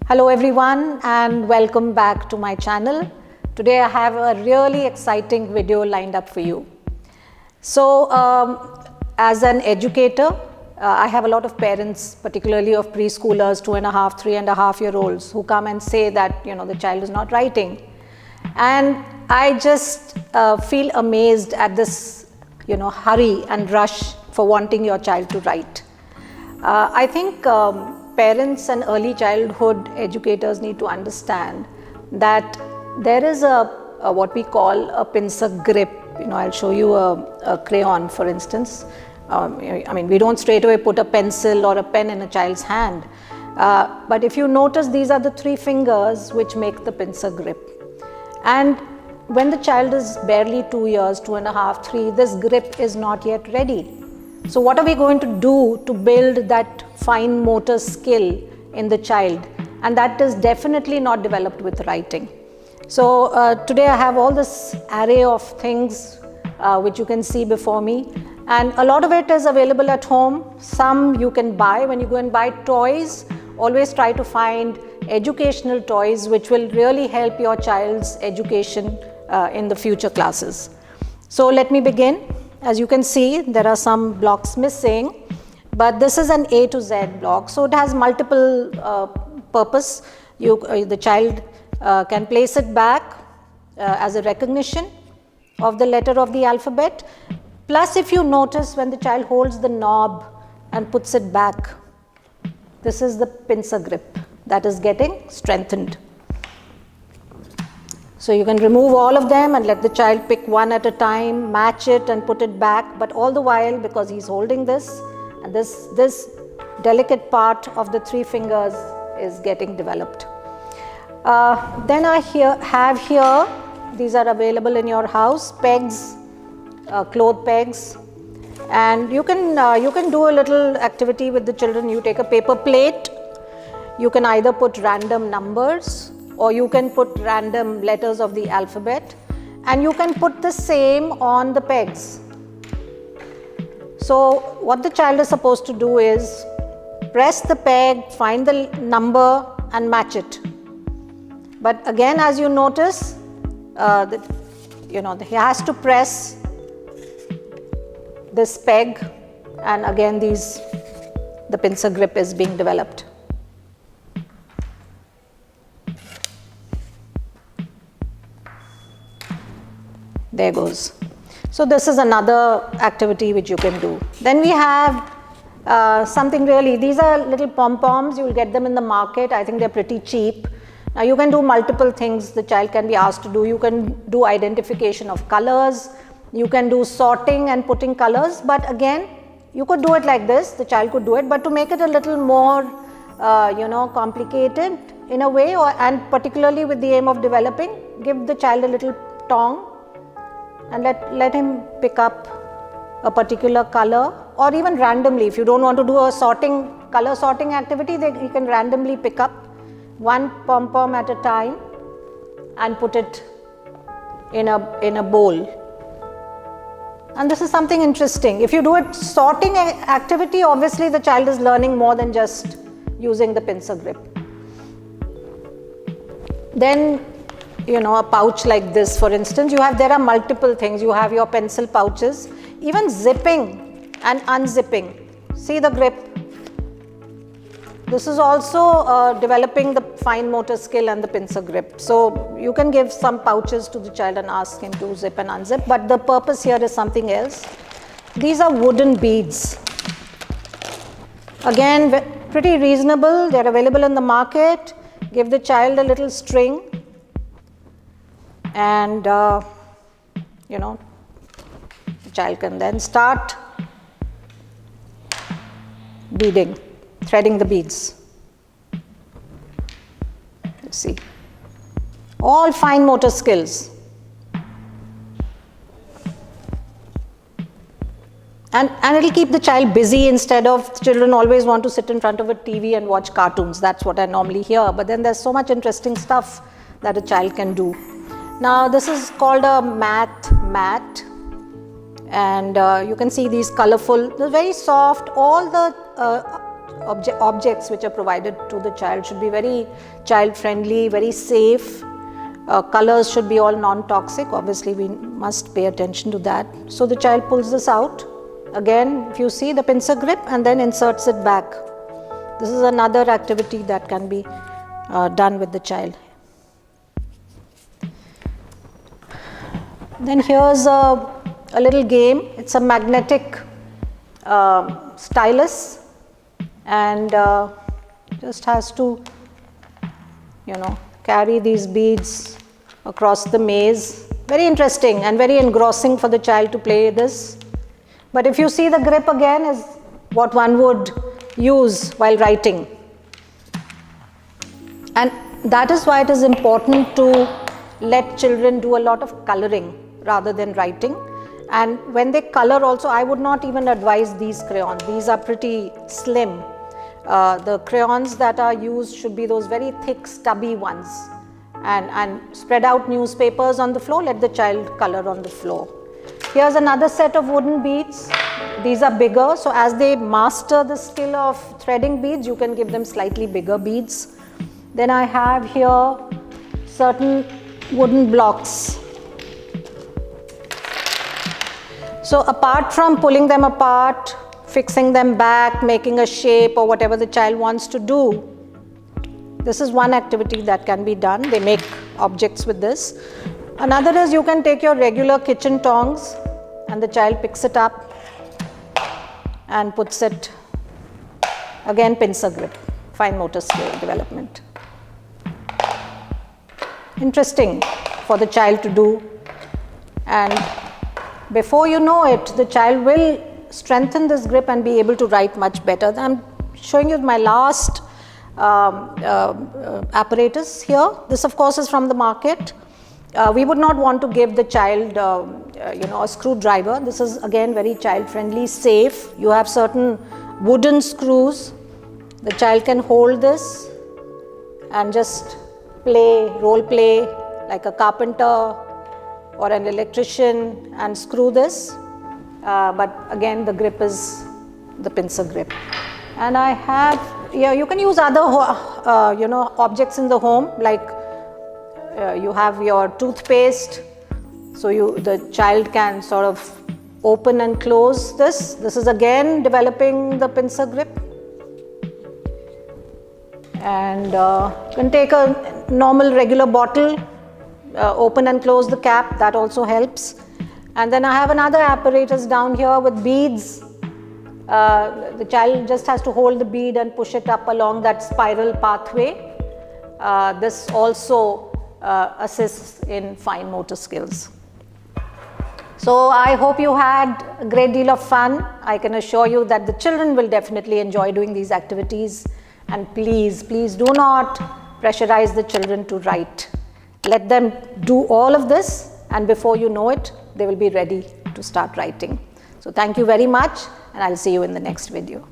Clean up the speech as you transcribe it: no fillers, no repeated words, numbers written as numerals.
Hello everyone and welcome back to my channel. Today I have a really exciting video lined up for you. So as an educator, I have a lot of parents, particularly of preschoolers, 2.5, 3.5-year-olds who come and say that the child is not writing. And I just feel amazed at this hurry and rush for wanting your child to write. I think parents and early childhood educators need to understand that there is what we call a pincer grip. I'll show you a crayon, for instance. We don't straight away put a pencil or a pen in a child's hand. But if you notice, these are the 3 fingers which make the pincer grip. And when the child is barely 2 years, 2.5, 3, this grip is not yet ready. So what are we going to do to build that fine motor skill in the child? And that is definitely not developed with writing. So today I have all this array of things which you can see before me. And a lot of it is available at home. Some you can buy. When you go and buy toys, always try to find educational toys which will really help your child's education in the future classes. So let me begin. As you can see, there are some blocks missing, but this is an A to Z block. So it has multiple purpose. The child can place it back as a recognition of the letter of the alphabet. Plus, if you notice, when the child holds the knob and puts it back, this is the pincer grip that is getting strengthened. So you can remove all of them and let the child pick one at a time, match it and put it back, but all the while, because he's holding this, and this delicate part of the 3 fingers is getting developed. Then I have here, these are available in your house, pegs, cloth pegs, and you can do a little activity with the children. You take a paper plate, you can either put random numbers or you can put random letters of the alphabet, and you can put the same on the pegs. So what the child is supposed to do is press the peg, find the number and match it. But again, as you notice, he has to press this peg, and again the pincer grip is being developed. There goes. So this is another activity which you can do. Then we have something really, these are little pom-poms. You will get them in the market. I think they're pretty cheap. Now you can do multiple things the child can be asked to do. You can do identification of colors. You can do sorting and putting colors. But again, you could do it like this. The child could do it. But to make it a little more, complicated in a way, and particularly with the aim of developing, give the child a little tongue and let him pick up a particular color, or even randomly. If you don't want to do a color sorting activity, you can randomly pick up one pom-pom at a time and put it in a bowl. And this is something interesting. If you do a sorting activity, obviously the child is learning more than just using the pincer grip. Then a pouch like this, for instance, there are multiple things. You have your pencil pouches, even zipping and unzipping. See the grip. This is also developing the fine motor skill and the pincer grip. So you can give some pouches to the child and ask him to zip and unzip, but the purpose here is something else. These are wooden beads. Again, pretty reasonable. They're available in the market. Give the child a little string, and the child can then start beading, threading the beads. You see, all fine motor skills. And it'll keep the child busy instead of children always want to sit in front of a TV and watch cartoons. That's what I normally hear. But then there's so much interesting stuff that a child can do. Now this is called a math mat, and you can see these colorful, they're very soft. All the objects which are provided to the child should be very child friendly, very safe. Colors should be all non-toxic. Obviously, we must pay attention to that. So the child pulls this out. Again, if you see the pincer grip, and then inserts it back. This is another activity that can be done with the child. Then here's a little game. It's a magnetic stylus, and just has to, carry these beads across the maze. Very interesting and very engrossing for the child to play this. But if you see, the grip again is what one would use while writing. And that is why it is important to let children do a lot of coloring rather than writing. And when they color also, I would not even advise these crayons. These are pretty slim. The crayons that are used should be those very thick, stubby ones. And spread out newspapers on the floor, let the child color on the floor. Here's another set of wooden beads. These are bigger, so as they master the skill of threading beads, you can give them slightly bigger beads. Then I have here certain wooden blocks. So apart from pulling them apart, fixing them back, making a shape or whatever the child wants to do, this is one activity that can be done. They make objects with this. Another is you can take your regular kitchen tongs and the child picks it up and puts it, again pincer grip, fine motor skill development. Interesting for the child to do, and before you know it, the child will strengthen this grip and be able to write much better. I'm showing you my last apparatus here. This of course is from the market. We would not want to give the child a screwdriver. This is again very child friendly, safe. You have certain wooden screws. The child can hold this and just play, role play like a carpenter or an electrician and screw this. But again, the grip is the pincer grip. And I have, you can use other objects in the home, like you have your toothpaste, so the child can sort of open and close this. This is again developing the pincer grip. And you can take a normal regular bottle, open and close the cap, that also helps. And then I have another apparatus down here with beads. The child just has to hold the bead and push it up along that spiral pathway. This also assists in fine motor skills. So I hope you had a great deal of fun. I can assure you that the children will definitely enjoy doing these activities. And please, please do not pressurize the children to write. Let them do all of this, and before you know it, they will be ready to start writing. So thank you very much, and I'll see you in the next video.